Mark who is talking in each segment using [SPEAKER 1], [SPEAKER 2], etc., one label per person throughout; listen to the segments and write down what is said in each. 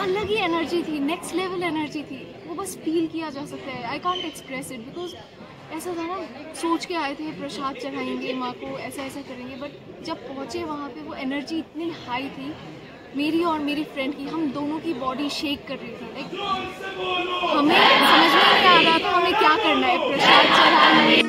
[SPEAKER 1] अलग ही एनर्जी थी, next level energy थी। वो बस फील किया जा सकता है, I can't express it, because ऐसा था ना, सोच के आए थे प्रसाद चढ़ाएंगे माँ को, ऐसा ऐसा करेंगे, बट जब पहुँचे वहाँ पे वो एनर्जी इतनी हाई थी, मेरी और मेरी फ्रेंड की, हम दोनों की बॉडी शेक कर रही थी। लाइक हमें समझ में नहीं आ रहा था हमें क्या करना है, प्रसाद चढ़ाना।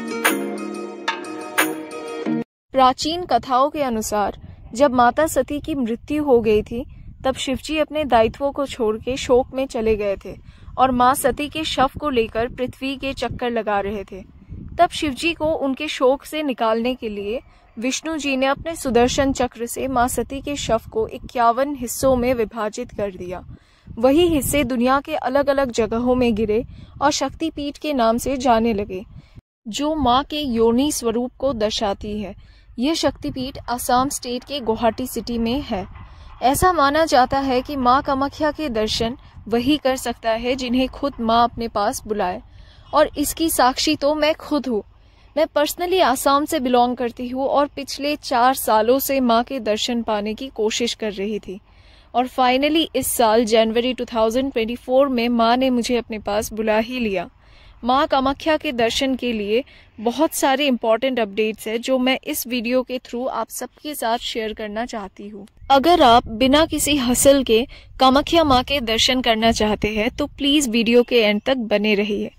[SPEAKER 2] प्राचीन कथाओं के अनुसार जब माता सती की मृत्यु हो गई थी, तब शिवजी अपने दायित्वों को छोड़ के शोक में चले गए थे और माँ सती के शव को लेकर पृथ्वी के चक्कर लगा रहे थे। तब शिवजी को उनके शोक से निकालने के लिए विष्णु जी ने अपने सुदर्शन चक्र से माँ सती के शव को 51 हिस्सों में विभाजित कर दिया। वही हिस्से दुनिया के अलग अलग जगहों में गिरे और शक्तिपीठ के नाम से जाने लगे, जो माँ के योनि स्वरूप को दर्शाती है। यह शक्तिपीठ असम स्टेट के गुवाहाटी सिटी में है। ऐसा माना जाता है कि माँ कामाख्या के दर्शन वही कर सकता है जिन्हें खुद माँ अपने पास बुलाए, और इसकी साक्षी तो मैं खुद हूँ। मैं पर्सनली आसाम से बिलोंग करती हूँ और पिछले 4 सालों से माँ के दर्शन पाने की कोशिश कर रही थी, और फाइनली इस साल जनवरी 2024 में माँ ने मुझे अपने पास बुला ही लिया। माँ कामाख्या के दर्शन के लिए बहुत सारे इम्पोर्टेंट अपडेट्स हैं जो मैं इस वीडियो के थ्रू आप सबके साथ शेयर करना चाहती हूँ। अगर आप बिना किसी हसल के कामाख्या माँ के दर्शन करना चाहते हैं तो प्लीज वीडियो के एंड तक बने रहिए।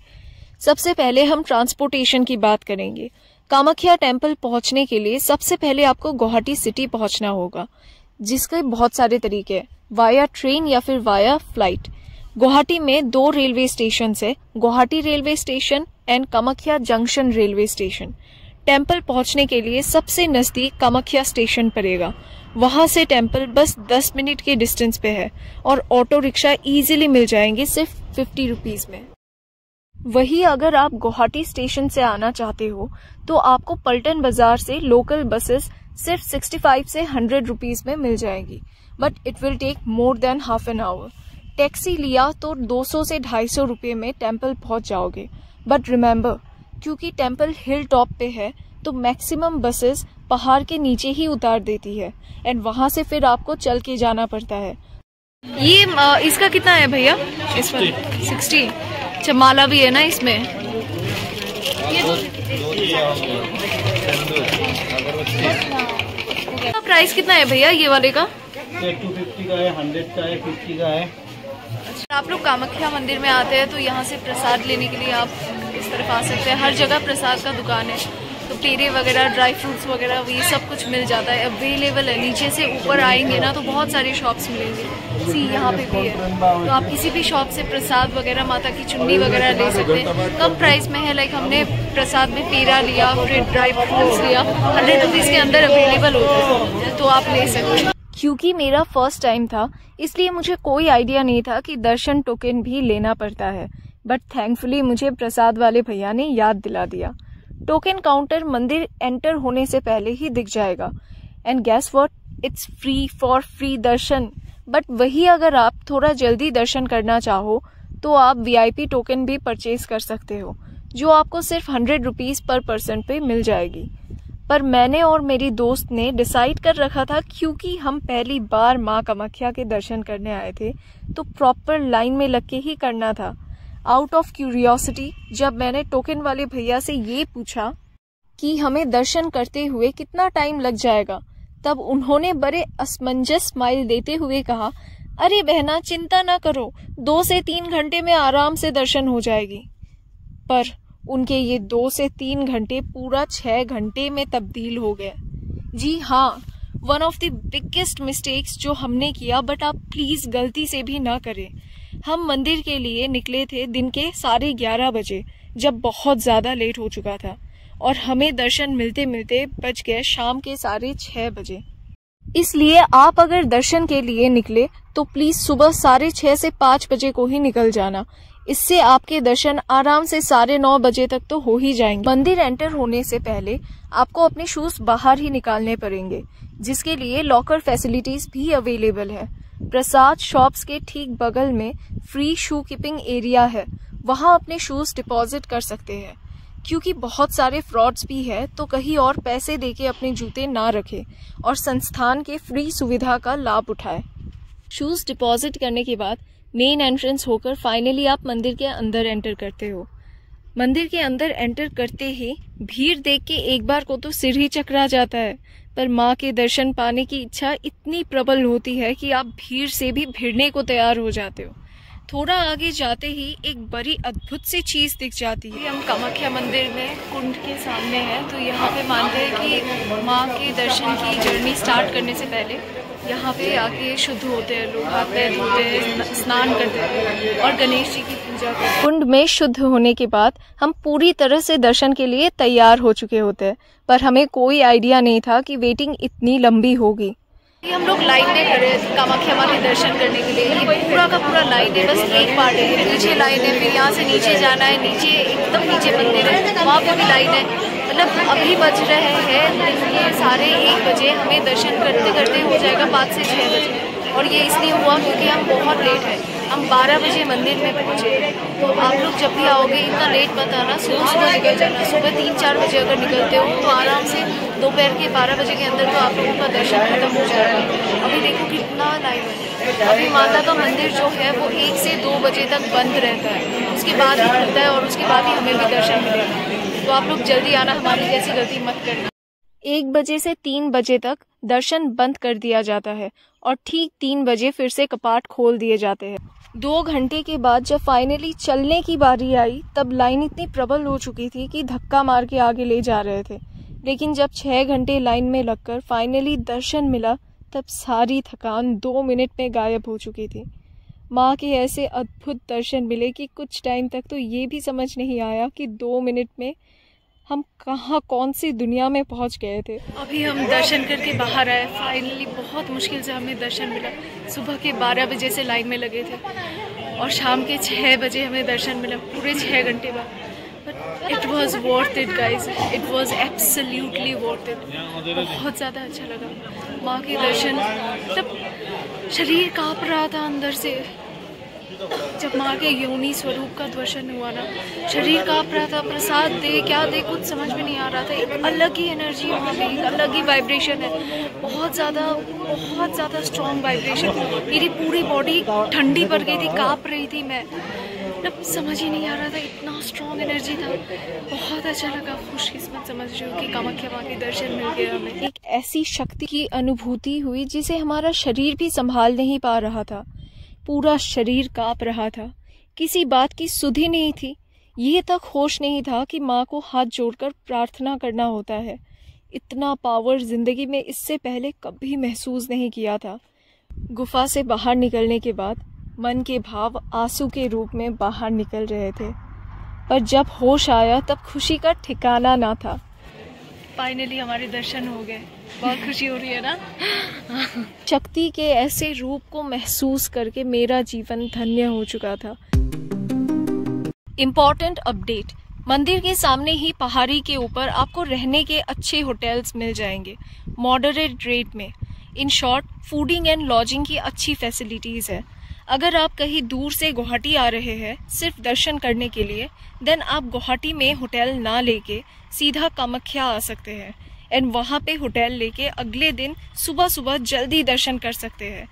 [SPEAKER 2] सबसे पहले हम ट्रांसपोर्टेशन की बात करेंगे। कामाख्या टेम्पल पहुंचने के लिए सबसे पहले आपको गुवाहाटी सिटी पहुंचना होगा, जिसके बहुत सारे तरीके हैं, वाया ट्रेन या फिर वाया फ्लाइट। गुवाहाटी में 2 रेलवे स्टेशन है, Guwahati railway station and Kamakhya junction railway station. Temple पहुंचने के लिए सबसे नजदीक कामाख्या स्टेशन पड़ेगा। वहां से टेम्पल बस 10 मिनट के डिस्टेंस पे है और ऑटो रिक्शा इजीली मिल जाएंगे सिर्फ 50 रुपीज में। वही अगर आप गुवाहाटी स्टेशन से आना चाहते हो तो आपको पलटन बाजार से लोकल बसेस सिर्फ 65 से 100 रुपीज में मिल जाएगी, but it will take more than half an hour. Taxi लिया तो 200 से 250 रुपये में टेम्पल पहुंच जाओगे, बट रिमेम्बर, क्योंकि टेम्पल हिल टॉप पे है तो मैक्सिमम बसेस पहाड़ के नीचे ही उतार देती है एंड वहां से फिर आपको चल के जाना पड़ता है।
[SPEAKER 1] ये इसका कितना है भैया? इस पर 60। अच्छा, माला भी है ना इसमें। प्राइस कितना है भैया ये वाले का?
[SPEAKER 3] 250 का है, 100 का है, 50 का है।
[SPEAKER 1] अच्छा, आप लोग कामाख्या मंदिर में आते हैं तो यहाँ से प्रसाद लेने के लिए आप इस तरफ आ सकते हैं। हर जगह प्रसाद का दुकान है, तो पेड़े वगैरह, ड्राई फ्रूट्स वगैरह, ये सब कुछ मिल जाता है, अवेलेबल है। नीचे से ऊपर आएंगे ना तो बहुत सारी शॉप्स मिलेंगी। सी यहाँ पे भी है, तो आप किसी भी शॉप से प्रसाद वगैरह, माता की चुन्नी वगैरह ले सकते हैं। कम प्राइस में है। लाइक हमने प्रसाद में पेड़ा लिया, फिर ड्राई फ्रूट्स लिया, 100 रुपीज़ के अंदर अवेलेबल होता है, तो आप ले सकते हैं।
[SPEAKER 2] क्योंकि मेरा फर्स्ट टाइम था इसलिए मुझे कोई आइडिया नहीं था कि दर्शन टोकन भी लेना पड़ता है, बट थैंकफुली मुझे प्रसाद वाले भैया ने याद दिला दिया। टोकन काउंटर मंदिर एंटर होने से पहले ही दिख जाएगा, and guess what, it's free for free darshan. But वही अगर आप थोड़ा जल्दी दर्शन करना चाहो तो आप VIP टोकन भी परचेज कर सकते हो, जो आपको सिर्फ 100 रुपीज पर पर्सन पे मिल जाएगी। पर मैंने और मेरी दोस्त ने डिसाइड कर रखा था, क्योंकि हम पहली बार माँ कामाख्या के दर्शन करने आए थे तो प्रॉपर लाइन में लग के ही करना था। आउट ऑफ क्यूरियोसिटी जब मैंने टोकन वाले भैया से ये पूछा कि हमें दर्शन करते हुए कितना टाइम लग जाएगा, तब उन्होंने बड़े असमंजस स्माइल देते हुए कहा, अरे बहना चिंता ना करो, 2 से 3 घंटे में आराम से दर्शन हो जाएगी। पर उनके ये 2 से 3 घंटे पूरा 6 घंटे में तब्दील हो गए। जी हाँ, one of the biggest mistakes जो हमने किया, बट आप प्लीज गलती से भी ना करें। हम मंदिर के लिए निकले थे दिन के 11:30 बजे, जब बहुत ज्यादा लेट हो चुका था, और हमें दर्शन मिलते मिलते बज गए शाम के 6:30 बजे। इसलिए आप अगर दर्शन के लिए निकले तो प्लीज सुबह 6:30 से 5 बजे को ही निकल जाना। इससे आपके दर्शन आराम से 9:30 बजे तक तो हो ही जाएंगे। मंदिर एंटर होने से पहले आपको अपने शूज बाहर ही निकालने पड़ेंगे, जिसके लिए लॉकर फैसिलिटीज भी अवेलेबल है। प्रसाद शॉप्स के ठीक बगल में फ्री शू कीपिंग एरिया है, वहां अपने शूज डिपॉजिट कर सकते हैं। क्योंकि बहुत सारे फ्रॉड्स भी है, तो कहीं और पैसे देके अपने जूते ना रखें और संस्थान के फ्री सुविधा का लाभ उठाएं। शूज डिपॉजिट करने के बाद मेन एंट्रेंस होकर फाइनली आप मंदिर के अंदर एंटर करते हो। मंदिर के अंदर एंटर करते ही भीड़ देख के एक बार को तो सिर ही चकरा जाता है, पर माँ के दर्शन पाने की इच्छा इतनी प्रबल होती है कि आप भीड़ से भी भिड़ने को तैयार हो जाते हो। थोड़ा आगे जाते ही एक बड़ी अद्भुत सी चीज दिख जाती है।
[SPEAKER 1] हम कामाख्या मंदिर में कुंड के सामने हैं, तो यहाँ पे मानते हैं कि माँ के दर्शन की जर्नी स्टार्ट करने से पहले यहाँ पे आके शुद्ध होते हैं लोग, हाथ पैर धोते हैं, स्नान करते हैं और गणेश जी की पूजा करते हैं।
[SPEAKER 2] कुंड में शुद्ध होने के बाद हम पूरी तरह से दर्शन के लिए तैयार हो चुके होते हैं, पर हमें कोई आइडिया नहीं था कि वेटिंग इतनी लंबी होगी।
[SPEAKER 1] हम लोग लाइन में खड़े हैं कामाख्या माँ के दर्शन करने के लिए। ये पूरा का पूरा लाइन है, बस एक पार्ट है, पीछे लाइन है, फिर यहाँ से नीचे जाना है, नीचे एकदम नीचे मंदिर है, वहाँ पे भी लाइन है। मतलब अभी बज रहे हैं दिन के 1:30 बजे, हमें दर्शन करते करते हो जाएगा 5 से 6 बजे। और ये इसलिए हुआ क्योंकि हम बहुत लेट हैं, हम 12 बजे मंदिर में पहुँचे। तो आप लोग जब भी आओगे इतना लेट मत आना, सुबह निकल जाना। सुबह 3-4 बजे अगर निकलते हो तो आराम से दोपहर के 12 बजे के अंदर तो आप लोगों का दर्शन खत्म हो जाएगा। अभी देखो कितना लाइन है। अभी माता का मंदिर जो है वो 1 से 2 बजे तक बंद रहता है, उसके बाद ही खुलता है और उसके बाद ही हमें भी दर्शन मिलेगा। तो आप लोग जल्दी आना, हमारी जैसी गलती मत करना।
[SPEAKER 2] 1 बजे से 3 बजे तक दर्शन बंद कर दिया जाता है और ठीक 3 बजे फिर से कपाट खोल दिए जाते हैं। 2 घंटे के बाद जब फाइनली चलने की बारी आई तब लाइन इतनी प्रबल हो चुकी थी कि धक्का मार के आगे ले जा रहे थे। लेकिन जब 6 घंटे लाइन में लगकर फाइनली दर्शन मिला तब सारी थकान 2 मिनट में गायब हो चुकी थी। माँ के ऐसे अद्भुत दर्शन मिले कि कुछ टाइम तक तो ये भी समझ नहीं आया कि 2 मिनट में हम कहाँ कौन सी दुनिया में पहुँच गए थे।
[SPEAKER 1] अभी हम दर्शन करके बाहर आए, फाइनली बहुत मुश्किल से हमें दर्शन मिला। सुबह के 12 बजे से लाइन में लगे थे और शाम के 6 बजे हमें दर्शन मिला, पूरे 6 घंटे बाद। But it was worth it guys, it was absolutely worth it. बहुत ज़्यादा अच्छा लगा माँ के दर्शन, मतलब शरीर काँप रहा था अंदर से। जब माँ के योनि स्वरूप का दर्शन हुआ ना, शरीर काँप रहा था। प्रसाद दे क्या दे कुछ समझ में नहीं आ रहा था। एक अलग ही एनर्जी वहाँ पे, एक अलग ही वाइब्रेशन है, बहुत ज़्यादा स्ट्रॉन्ग वाइब्रेशन। मेरी पूरी बॉडी ठंडी पड़ गई थी, काँप रही थी मैं, मतलब समझ ही नहीं आ रहा था, इतना स्ट्रॉन्ग एनर्जी था। बहुत अच्छा लगा, खुशकिस्मत समझ रही हूँ कि कामाख्या माँ के दर्शन मिल गए हमें।
[SPEAKER 2] एक ऐसी शक्ति की अनुभूति हुई जिसे हमारा शरीर भी संभाल नहीं पा रहा था। पूरा शरीर कांप रहा था, किसी बात की सुध ही नहीं थी। ये तक होश नहीं था कि माँ को हाथ जोड़कर प्रार्थना करना होता है। इतना पावर जिंदगी में इससे पहले कभी महसूस नहीं किया था। गुफा से बाहर निकलने के बाद मन के भाव आंसू के रूप में बाहर निकल रहे थे, पर जब होश आया तब खुशी का ठिकाना ना था।
[SPEAKER 1] फाइनली हमारे दर्शन हो गए, बहुत खुशी हो रही है ना।
[SPEAKER 2] शक्ति के ऐसे रूप को महसूस करके मेरा जीवन धन्य हो चुका था। इम्पोर्टेंट अपडेट, मंदिर के सामने ही पहाड़ी के ऊपर आपको रहने के अच्छे होटल्स मिल जाएंगे मॉडरेट रेट में। In short fooding and lodging की अच्छी फैसिलिटीज़ है। अगर आप कहीं दूर से गुवाहाटी आ रहे हैं सिर्फ दर्शन करने के लिए, देन आप गुवाहाटी में होटल ना लेके सीधा कामाख्या आ सकते हैं एंड वहाँ पे होटल लेके अगले दिन सुबह सुबह जल्दी दर्शन कर सकते हैं।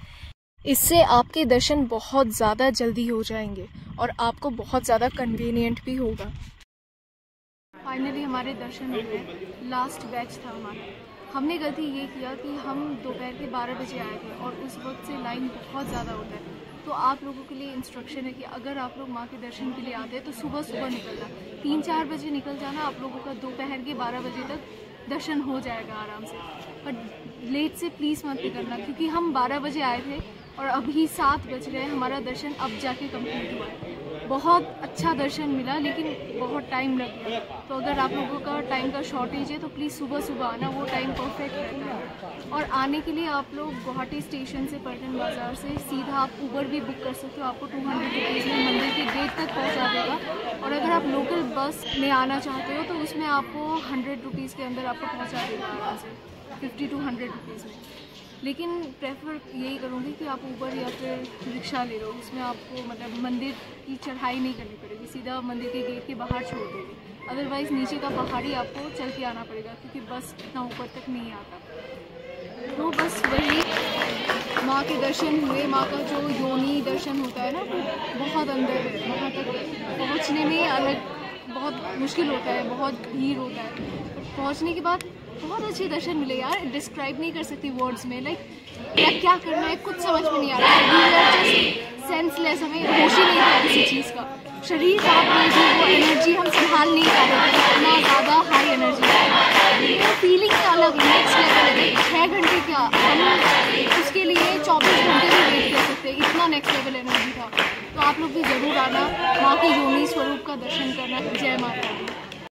[SPEAKER 2] इससे आपके दर्शन बहुत ज़्यादा जल्दी हो जाएंगे और आपको बहुत ज़्यादा कन्वीनियंट भी होगा।
[SPEAKER 1] फाइनली हमारे दर्शन हो गए। लास्ट बैच था हमारा। हमने गलती ये किया कि हम दोपहर के 12 बजे आए थे और उस वक्त से लाइन बहुत ज़्यादा होता है। तो आप लोगों के लिए इंस्ट्रक्शन है कि अगर आप लोग माँ के दर्शन के लिए आते हैं तो सुबह सुबह निकलना, 3-4 बजे निकल जाना। आप लोगों का दोपहर के 12 बजे तक दर्शन हो जाएगा आराम से। पर लेट से प्लीज़ मत निकलना, क्योंकि हम 12 बजे आए थे और अभी 7 बज रहे हैं। हमारा दर्शन अब जाके कंप्लीट हुआ है। बहुत अच्छा दर्शन मिला, लेकिन बहुत टाइम लग गया। तो अगर आप लोगों का टाइम का शॉर्टेज है तो प्लीज़ सुबह सुबह आना, वो टाइम परफेक्ट रहता है। और आने के लिए आप लोग गुवाहाटी स्टेशन से पल्टन बाज़ार से सीधा आप ऊबर भी बुक कर सकते हो। आपको 200 रुपीज़ में मंदिर के गेट तक पहुंचा देगा। और अगर आप लोकल बस में आना चाहते हो तो उसमें आपको 100 रुपीज़ के अंदर आपको पहुंचा देगा आराम से, 50 to 100 रुपीज़ में। लेकिन प्रेफर यही करूँगी कि आप ऊबर या फिर रिक्शा ले लो, उसमें आपको मतलब मंदिर की चढ़ाई नहीं करनी पड़ेगी, सीधा मंदिर के गेट के बाहर छोड़ देगी। अदरवाइज़ नीचे का पहाड़ी आपको चल के आना पड़ेगा, क्योंकि बस इतना ऊपर तक नहीं आता। तो बस वही माँ के दर्शन हुए। माँ का जो योनि दर्शन होता है ना, वो बहुत अंदर है, वहाँ तक पहुँचने में अलग बहुत मुश्किल होता है, बहुत भीड़ होता है। पहुँचने के बाद बहुत अच्छे दर्शन मिले यार, डिस्क्राइब नहीं कर सकती वर्ड्स में। लाइक क्या करना है कुछ समझ में नहीं आ रहा है, सेंसलेस, हमें होश ही नहीं था किसी चीज़ का। शरीर कांप रही थी, वो एनर्जी हम संभाल नहीं पा रहे थे, इतना ज़्यादा हाई एनर्जी है। वो फीलिंग अलग नेक्स्ट लेवल है। 6 घंटे क्या, हम उसके लिए 24 घंटे भी वेट कर सकते, इतना नेक्स्ट लेवल एनर्जी था। तो आप लोग भी ज़रूर आना, माँ के योनि स्वरूप का दर्शन करना। जय माता दी।